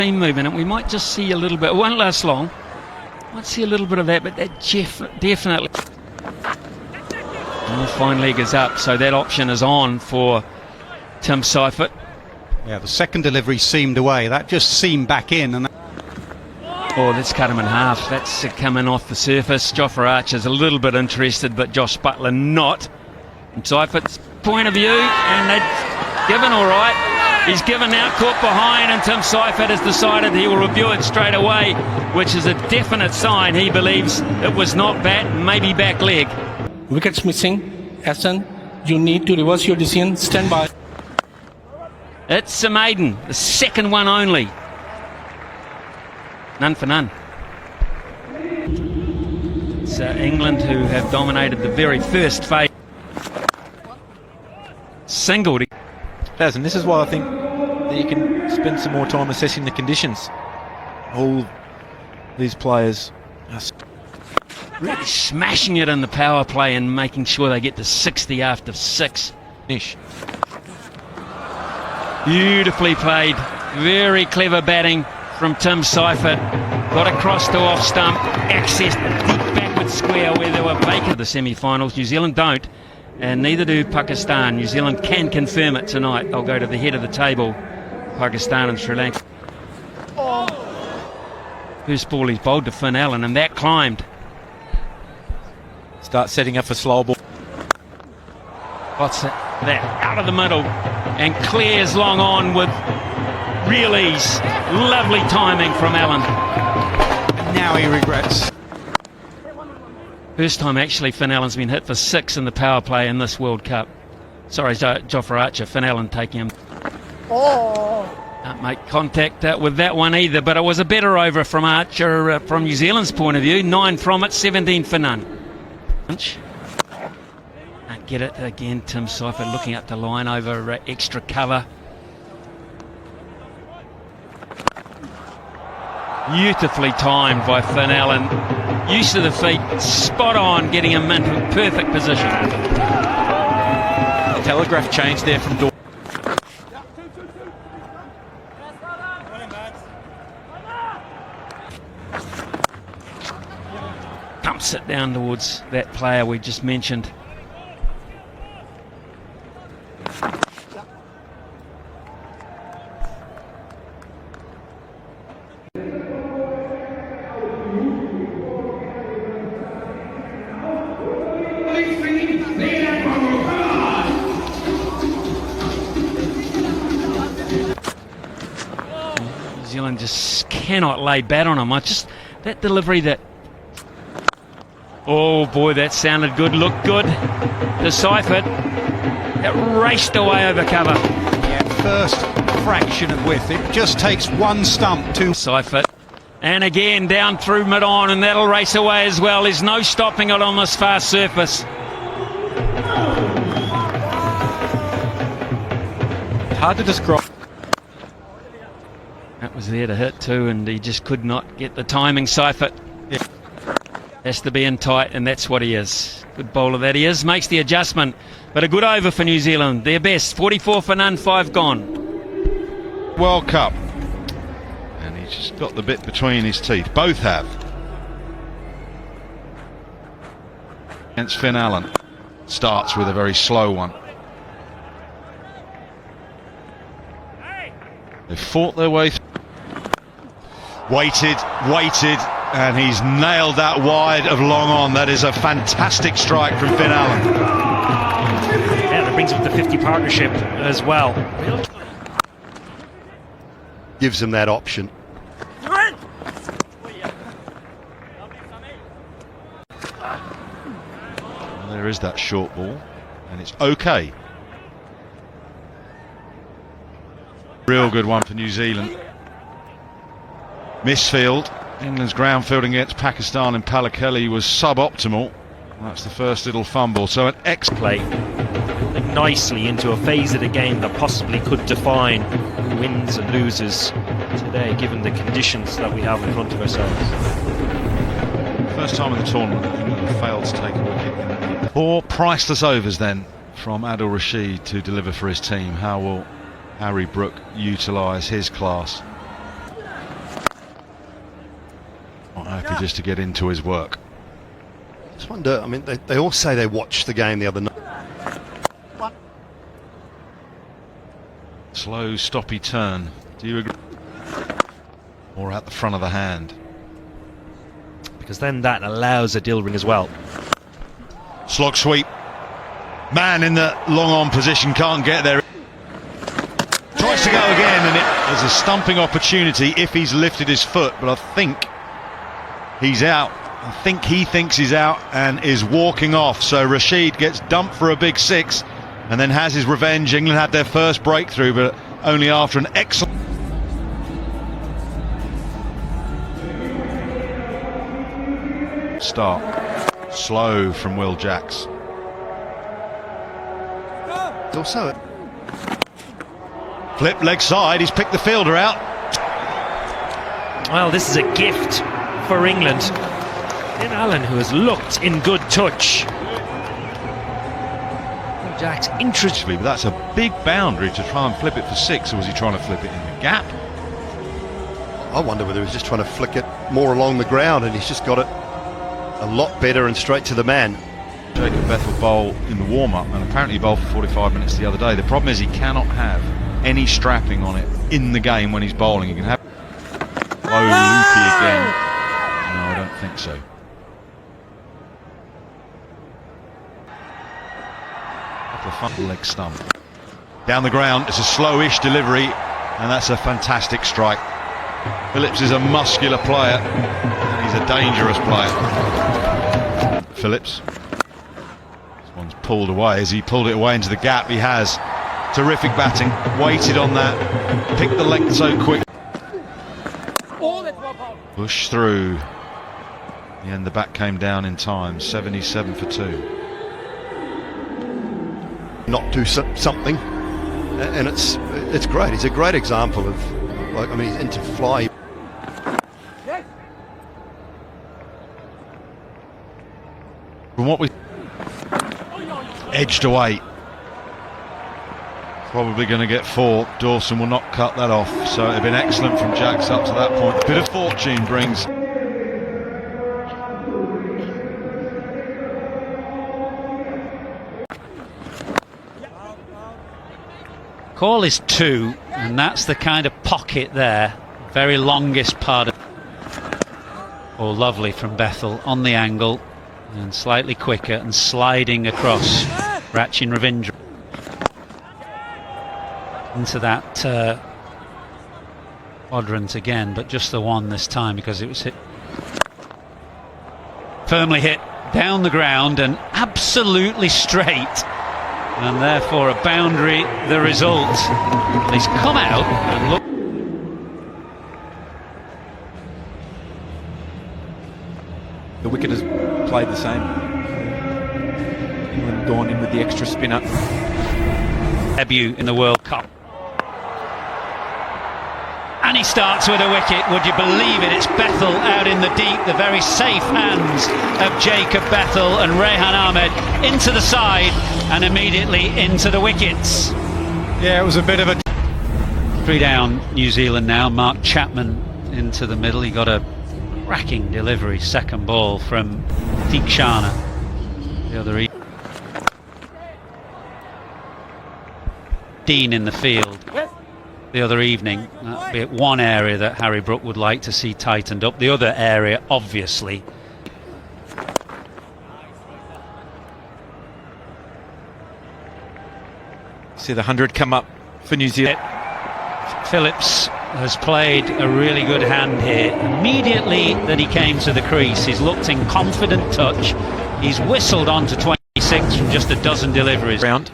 Team movement, and we might just see a little bit. It won't last long. Might see a little bit of that, but that definitely. And the fine leg is up, so that option is on for Tim Seifert. Yeah, the second delivery seamed away. That just seamed back in. And oh, let's cut him in half. That's coming off the surface. Jofra Archer's a little bit interested, but Josh Butler not. From Seifert's point of view, and that's given all right. He's given now, caught behind, and Tim Seifert has decided he will review it straight away, which is a definite sign he believes it was not bat, maybe back leg. Wickets missing. Aston, you need to reverse your decision. Stand by. It's a maiden, the second one only. None for none. It's England who have dominated the very first phase. Singled. And this is why I think that you can spend some more time assessing the conditions. All these players are really smashing it in the power play and making sure they get to 60 after 6. Beautifully played, very clever batting from Tim Seifert. Got across to off stump, accessed deep backward square where they were vacant. The semi-finals, New Zealand don't, and neither do Pakistan. New Zealand can confirm it tonight. They'll go to the head of the table, Pakistan and Sri Lanka. First ball he's bowled to Finn Allen, and that climbed. start setting up for slow ball. What's that? Out of the middle, and clears long on with real ease. Lovely timing from Allen. and now he regrets. First time actually Finn Allen's been hit for 6 in the power play in this World Cup. Sorry, Jofra Archer, Finn Allen taking him. Can't make contact with that one either, but it was a better over from Archer from New Zealand's point of view. 9 from it, 17 for none. Can't get it again. Tim Seifert looking up the line over extra cover. Beautifully timed by Finn Allen. Use of the feet, spot on, getting him into a perfect position. Telegraph change there from Dor. Pumps it down towards that player we just mentioned. New Zealand just cannot lay bat on him. That delivery that... Oh boy, that sounded good, looked good. The Seifert, it raced away over cover. Yeah, first fraction of width. It just takes one stump to Seifert. And again down through mid-on, and that'll race away as well. There's no stopping it on this fast surface. Hard to describe. That was there to hit too, and he just could not get the timing. Seifert has to be in tight, and that's what he is. Good bowler that he is. Makes the adjustment, but a good over for New Zealand. Their best. 44 for none, 5 gone. World Cup, and he's just got the bit between his teeth. Both have. Against Finn Allen. Starts with a very slow one. They fought their way through. Waited, and he's nailed that wide of long on. That is a fantastic strike from Finn Allen. Yeah, that brings up the 50 partnership as well. Gives him that option. And there is that short ball, and it's okay. Real good one for New Zealand. Misfield. England's ground fielding against Pakistan and Pallakeli was suboptimal. That's the first little fumble. So an Play nicely into a phase of the game that possibly could define wins and losers today, given the conditions that we have in front of ourselves. First time in the tournament England failed to take a wicket. 4 priceless overs then from Adil Rashid to deliver for his team. How will Harry Brook utilise his class? happy just to get into his work. Just wonder, I mean, they all say they watched the game the other night. Slow, stoppy turn. Do you agree? Or at the front of the hand. Because then that allows a Dilring as well. Slog sweep. Man in the long on position can't get there. Tries to go again, and there's a stumping opportunity if he's lifted his foot, but I think he's out. I think he thinks he's out and is walking off. So Rashid gets dumped for a big six and then has his revenge. England had their first breakthrough, but only after an excellent start. Slow from Will Jacks. Also, Flip leg side, he's picked the fielder out. Well, this is a gift for England. In Allen, who has looked in good touch. Jack's interesting. But that's a big boundary to try and flip it for six, or was he trying to flip it in the gap? I wonder whether he was just trying to flick it more along the ground, and he's just got it a lot better and straight to the man. Jacob Bethel bowled in the warm-up, and apparently he bowled for 45 minutes the other day. The problem is he cannot have any strapping on it in the game when he's bowling. He can have low loopy again. No, I don't think so. Leg stump. Down the ground, it's a slowish delivery, and that's a fantastic strike. Phillips is a muscular player, and he's a dangerous player. Phillips. This one's pulled away. As he pulled it away into the gap, he has terrific batting. Waited on that, picked the length so quick. Push through. In the end, the bat came down in time. 77 for 2. Not do something, and it's great. He's a great example of, like, I mean, he's into fly. From what we edged away, probably going to get 4. Dawson will not cut that off, so it'd been excellent from Jacks up to that point. A bit of fortune brings. Call is 2, and that's the kind of pocket there, very longest part of. Oh, lovely from Bethel on the angle, and slightly quicker and sliding across Rachin Ravindra into that quadrant again, but just the one this time because it was hit firmly hit down the ground and absolutely straight. And therefore a boundary, the result. He's come out and look. The wicket has played the same. England gone in with the extra spinner. Debut in the World Cup. And he starts with a wicket, would you believe it? It's Bethel out in the deep, the very safe hands of Jacob Bethel, and Rehan Ahmed into the side and immediately into the wickets. Yeah, it was a bit of a... 3 down New Zealand now. Mark Chapman into the middle. He got a cracking delivery, second ball from Theekshana. The other Dean in the field. The other evening, that'd be one area that Harry Brook would like to see tightened up. The other area, obviously, See the 100 come up for New Zealand. Phillips has played a really good hand here. Immediately that he came to the crease, he's looked in confident touch. He's whistled on to 26 from just a dozen deliveries. Round.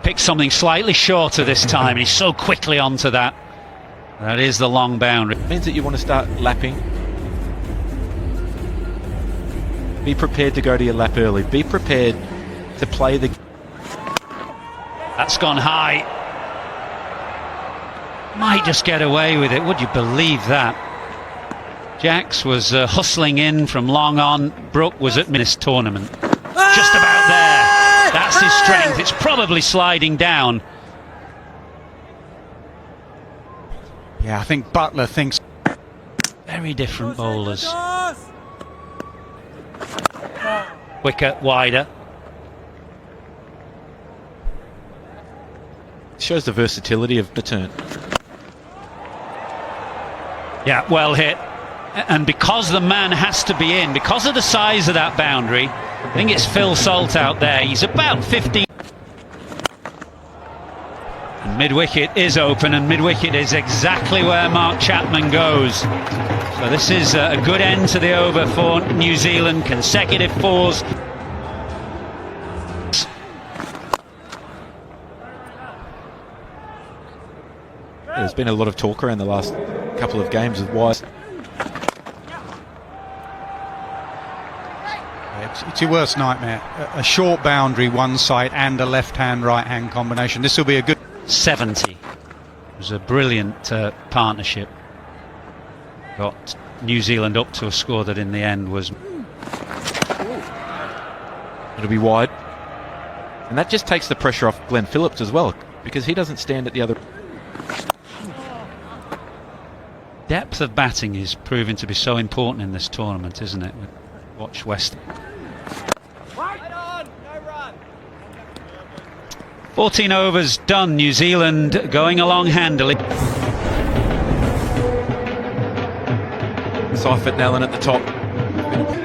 Picked something slightly shorter this time, and he's so quickly onto that. That is the long boundary. Means that you want to start lapping. Be prepared to go to your lap early. Be prepared to play the... That's gone high. Might just get away with it, would you believe that? Jacks was hustling in from long on. Brook was at this tournament. Just about there. That's his strength. It's probably sliding down. Yeah, I think Butler thinks... Very very different bowlers. Quicker, wider. Shows the versatility of the turn. Yeah, well hit. And because the man has to be in, because of the size of that boundary, I think it's Phil Salt out there. He's about 15. And mid-wicket is open, and mid-wicket is exactly where Mark Chapman goes. So this is a good end to the over for New Zealand. Consecutive fours. There's been a lot of talk around the last couple of games of why. It's your worst nightmare. A short boundary one side and a left-hand right-hand combination. This will be a good 70. It was a brilliant partnership. Got New Zealand up to a score that in the end was... It'll be wide. And that just takes the pressure off Glenn Phillips as well, because he doesn't stand at the other... Depth of batting is proving to be so important in this tournament, isn't it? Watch West. 14 overs done. New Zealand going along handily. Seifert and Allen at the top.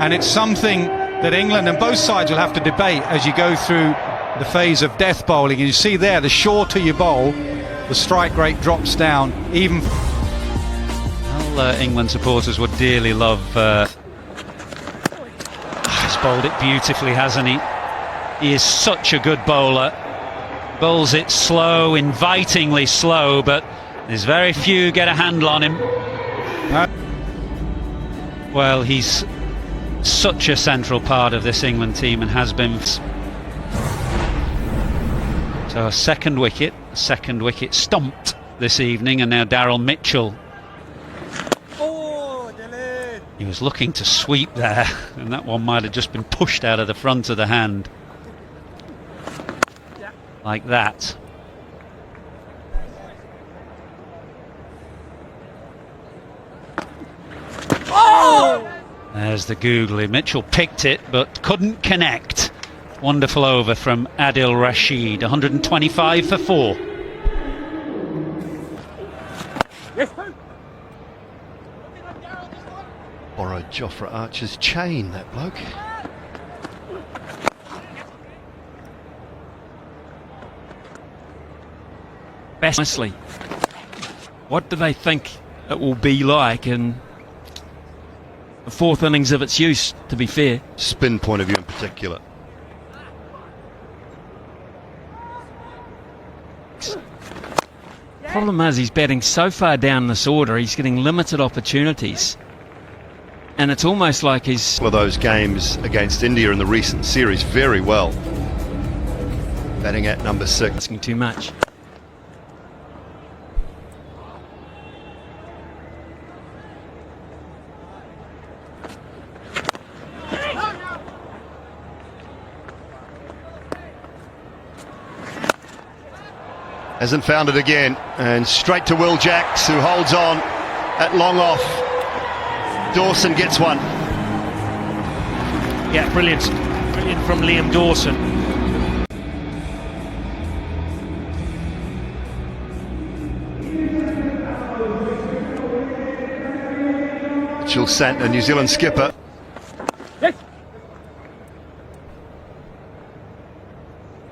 And it's something that England and both sides will have to debate as you go through the phase of death bowling. And you see there, the shorter you bowl, the strike rate drops down even. Well, England supporters would dearly love... he's bowled it beautifully, hasn't he? He is such a good bowler. Bowls it slow, invitingly slow, but there's very few get a handle on him. Well, he's such a central part of this England team and has been. So a second wicket stumped this evening, and now Daryl Mitchell. He was looking to sweep there, and that one might have just been pushed out of the front of the hand. Like that. There's the googly. Mitchell picked it but couldn't connect. Wonderful over from Adil Rashid. 125 for 4. Borrowed Jofra Archer's chain, that bloke. Honestly, what do they think it will be like in the fourth innings of its use, to be fair? Spin point of view in particular. Problem is, he's batting so far down this order, he's getting limited opportunities. And it's almost like he's... One of those games against India in the recent series very well. Batting at number 6. Asking too much. Hasn't found it again, and straight to Will Jacks, who holds on at long off. Dawson gets one. Yeah, brilliant from Liam Dawson. Mitchell Santner, New Zealand skipper.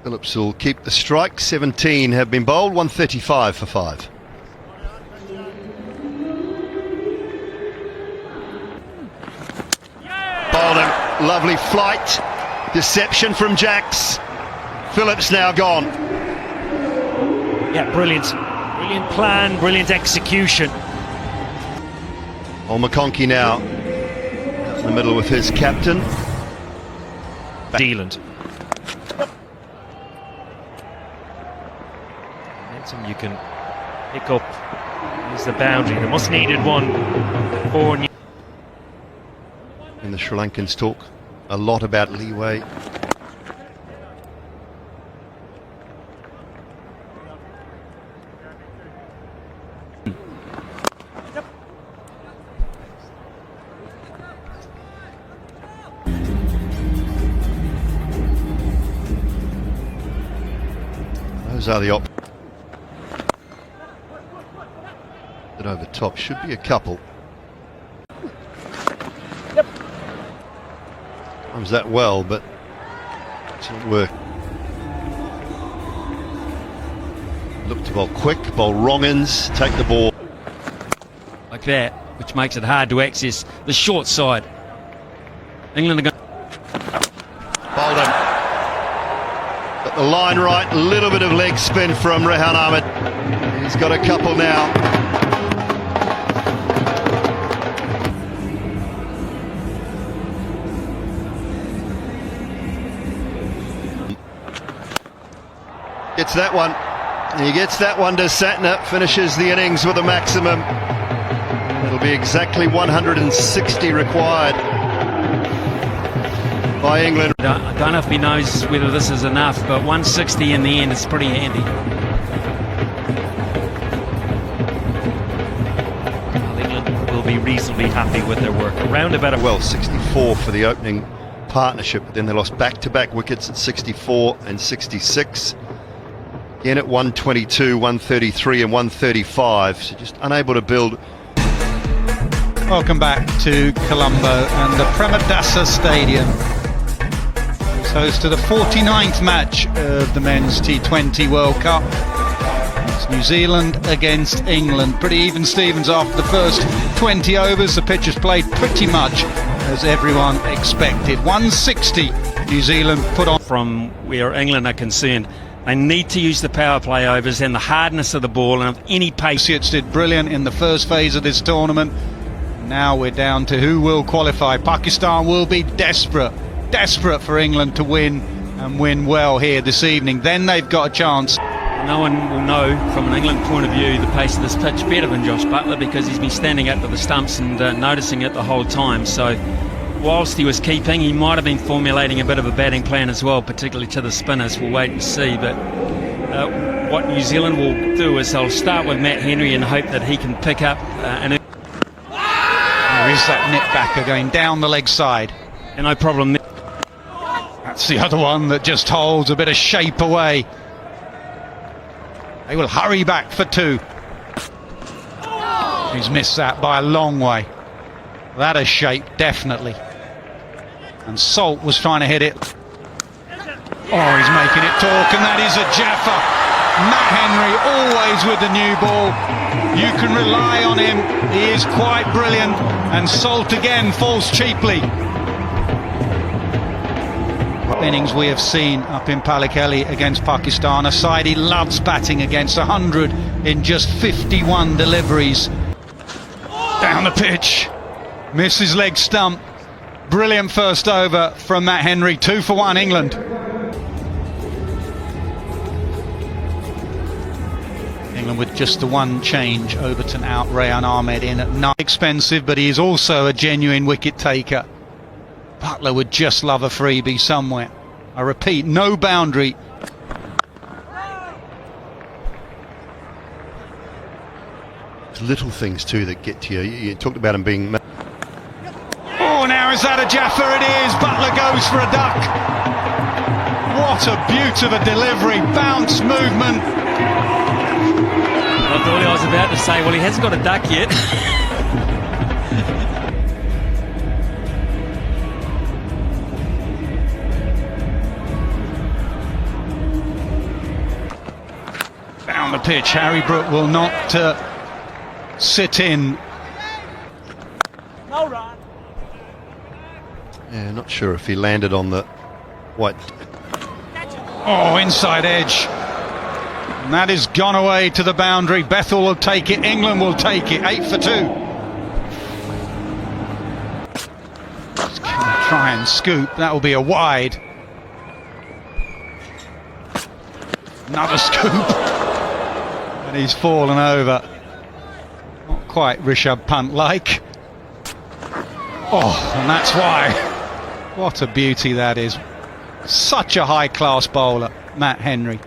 Phillips will keep the strike. 17 have been bowled, 135 for 5. Bowled him. Lovely flight. Deception from Jacks. Phillips now gone. Yeah, brilliant. Brilliant plan, brilliant execution. Old McConkey now in the middle with his captain. New Zealand. You can pick up. Here's the boundary, the much needed one for New. And the Sri Lankans talk a lot about leeway. Those are the over top. Should be a couple. Comes that well, but it's not work. Look to bowl quick, bowl wrong ends, take the ball. Like that, which makes it hard to access the short side. England are going. Bowled him. Got the line right, a little bit of leg spin from Rehan Ahmed. He's got a couple now. Gets that one. He gets that one to Satner, finishes the innings with a maximum. It'll be exactly 160 required by England. I don't know if he knows whether this is enough, but 160 in the end is pretty handy. Well, England will be reasonably happy with their work. Around about Well, 64 for the opening partnership, but then they lost back-to-back wickets at 64 and 66. Again at 122, 133 and 135, so just unable to build. Welcome back to Colombo and the Premadasa Stadium. It's host to the 49th match of the Men's T20 World Cup. It's New Zealand against England. Pretty even Stevens after the first 20 overs. The pitch has played pretty much as everyone expected. 160 New Zealand put on. From where England are concerned, they need to use the power play overs and the hardness of the ball and of any pace. Associates did brilliant in the first phase of this tournament. Now we're down to who will qualify. Pakistan will be desperate for England to win and win well here this evening. Then they've got a chance. No one will know from an England point of view the pace of this pitch better than Josh Buttler, because he's been standing up to the stumps and noticing it the whole time. So whilst he was keeping, he might have been formulating a bit of a batting plan as well, particularly to the spinners. We'll wait and see. But what New Zealand will do is they'll start with Matt Henry and hope that he can pick up There is that nip backer going down the leg side. and no problem. That's the other one that just holds a bit of shape away. They will hurry back for two. He's missed that by a long way. That is shape, definitely. And Salt was trying to hit it. Oh, he's making it talk, and that is a Jaffa. Matt Henry always with the new ball. You can rely on him. He is quite brilliant. And Salt again falls cheaply. Innings we have seen up in Pallekele against Pakistan. A side he loves batting against. 100 in just 51 deliveries. Down the pitch. Misses leg stump. Brilliant first over from Matt Henry. 2 for 1 England. England with just the one change. Overton out, Rehan Ahmed in at 9. Expensive, but he is also a genuine wicket taker. Buttler would just love a freebie somewhere. I repeat, no boundary. It's little things too that get to you. You talked about him being. Oh, now is that a Jaffa? It is. Buttler goes for a duck. What a beaut of a delivery. Bounce movement. I thought I was about to say, well, he hasn't got a duck yet. Down the pitch. Harry Brook will not sit in. Yeah, not sure if he landed on the white. Oh, inside edge. And that has gone away to the boundary. Bethel will take it. England will take it. 8 for 2. Just gonna try and scoop. That will be a wide. Another scoop. And he's fallen over. Not quite Rishabh Pant-like. Oh, and that's why. What a beauty that is. Such a high-class bowler, Matt Henry.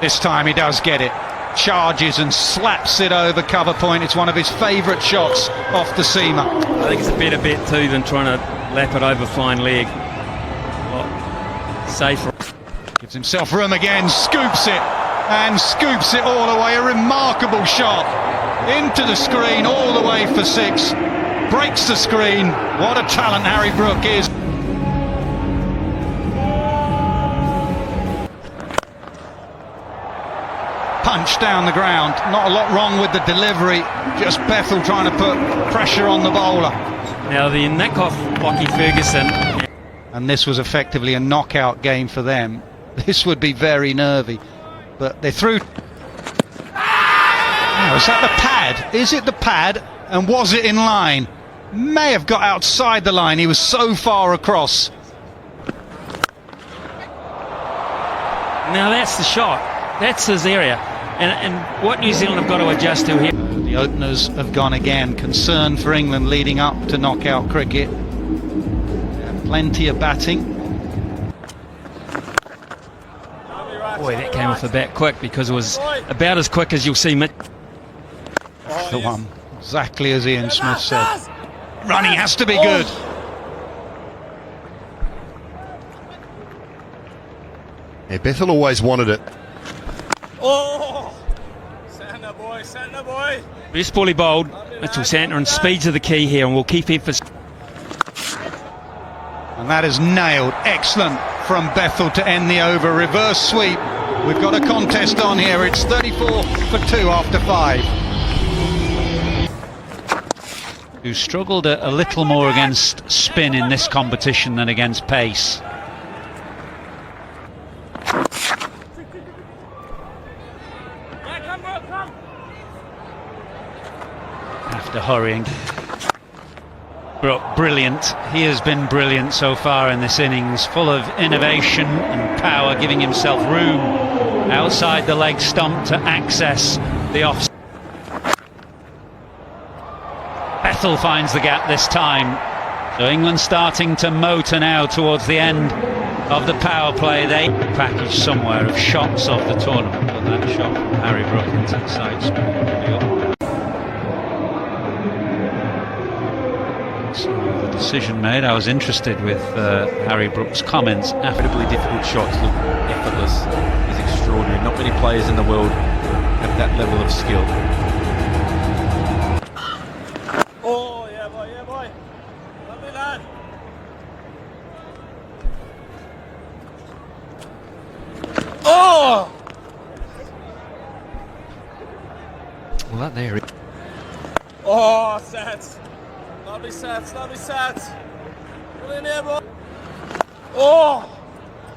This time he does get it. Charges and slaps it over cover point. It's one of his favourite shots off the seamer. I think it's a better bet too than trying to lap it over fine leg. Well, Safe. Gives himself room again, scoops it, and scoops it all the way. A remarkable shot into the screen, all the way for 6. Breaks the screen. What a talent Harry Brook is. Punch down the ground. Not a lot wrong with the delivery. Just Bethel trying to put pressure on the bowler. Now the nick off Lockie Ferguson. And this was effectively a knockout game for them. This would be very nervy. But they're through. Now, is that the pad? Is it the pad? And was it in line? May have got outside the line. He was so far across. Now that's the shot. That's his area. And what New Zealand have got to adjust to here. The openers have gone again. Concern for England leading up to knockout cricket. Plenty of batting. Boy, that came off the bat quick, because it was about as quick as you'll see Mitch. The one, exactly as Ian Smith said. Running has to be good. Yeah, Bethel always wanted it. Oh! Santa boy, Santa boy! Best ball he bowled, Mitchell Santner, and speeds are the key here, and we'll keep emphasis. And that is nailed. Excellent from Bethel to end the over. Reverse sweep. We've got a contest on here. It's 34 for 2 after 5. Who struggled a little more against spin in this competition than against pace. After hurrying. Brook, brilliant. He has been brilliant so far in this innings, full of innovation and power, giving himself room outside the leg stump to access the off. Bethel finds the gap this time. So England starting to motor now towards the end of the power play. They package somewhere of shots of the tournament, but that shot from Harry Brook into the side screen. So the decision made. I was interested with Harry Brook's comments. Incredibly difficult shots, look effortless, is extraordinary. Not many players in the world have that level of skill. Oh, yeah boy, yeah boy. Lovely lad. Oh! Well, that there. Oh, sets. Lovely sets, lovely sets. Get in here, boy. Oh!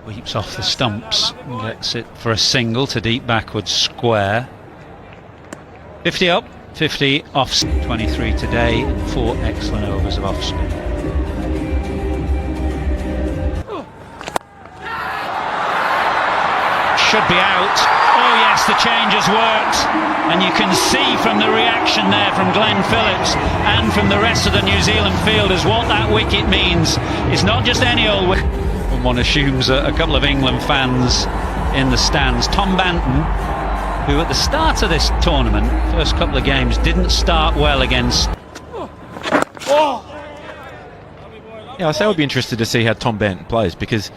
Sweeps off the stumps and gets it for a single to deep backward square. 50 up, 50 off. 23 today and 4 excellent overs of off spin. Should be out. Oh yes, the change has worked, and you can see from the reaction there from Glenn Phillips and from the rest of the New Zealand fielders what that wicket means. It's not just any old wicket. One assumes a couple of England fans in the stands. Tom Banton, who at the start of this tournament, first couple of games, didn't start well against. Yeah, I say I would be interested to see how Tom Banton plays, because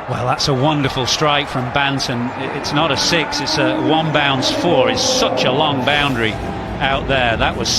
Well, that's a wonderful strike from Banton. It's not a 6, it's a 1 bounce 4. It's such a long boundary out there. That was